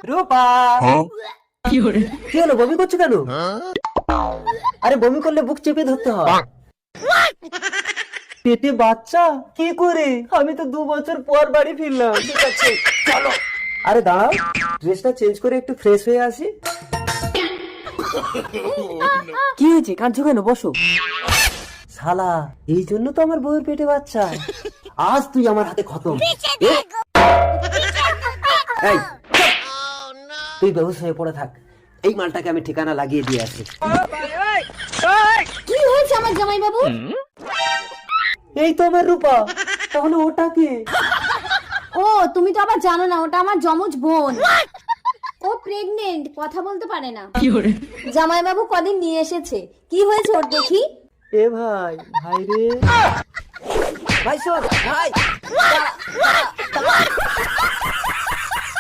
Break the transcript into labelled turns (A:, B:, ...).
A: রূপা, কি হলো, বমি করছো কেন? আরে বমি করলে বুক চেপে ধরতে হয়। পেটে বাচ্চা কি করে? আমি তো 2 বছর পর বাড়ি ফিরলাম। ঠিক আছে চলো। আরে দাঁড়াও, ড্রেসটা চেঞ্জ করে একটু ফ্রেশ হয়ে আসি। কি হয়েছে, কাঁদছো কেন? বসো। শালা, এই জন্য তো আমার বউয়ের পেটে বাচ্চা। আজ তুই আমার হাতে খতম। এ? এই, চুপ! তুই বেহুশ হয়ে পড়ে থাক, এই মালটাকে আমি ঠিকানা লাগিয়ে দিয়ে আসি।
B: কি হয়েছে আমার জামাই বাবু?
A: এই তো আমার রূপা। তাহলে ওটা কে?
B: ও, তুমি তো আবার জানো না, ওটা আমার যমজ বোন। ও প্রেগনেন্ট, কথা বলতে পারে না। জামাই বাবু কদিন নিয়ে এসেছে। কি হয়েছে ওর দেখি?
A: এ ভাই, ভাই রে, ভাই শোন, ভাই।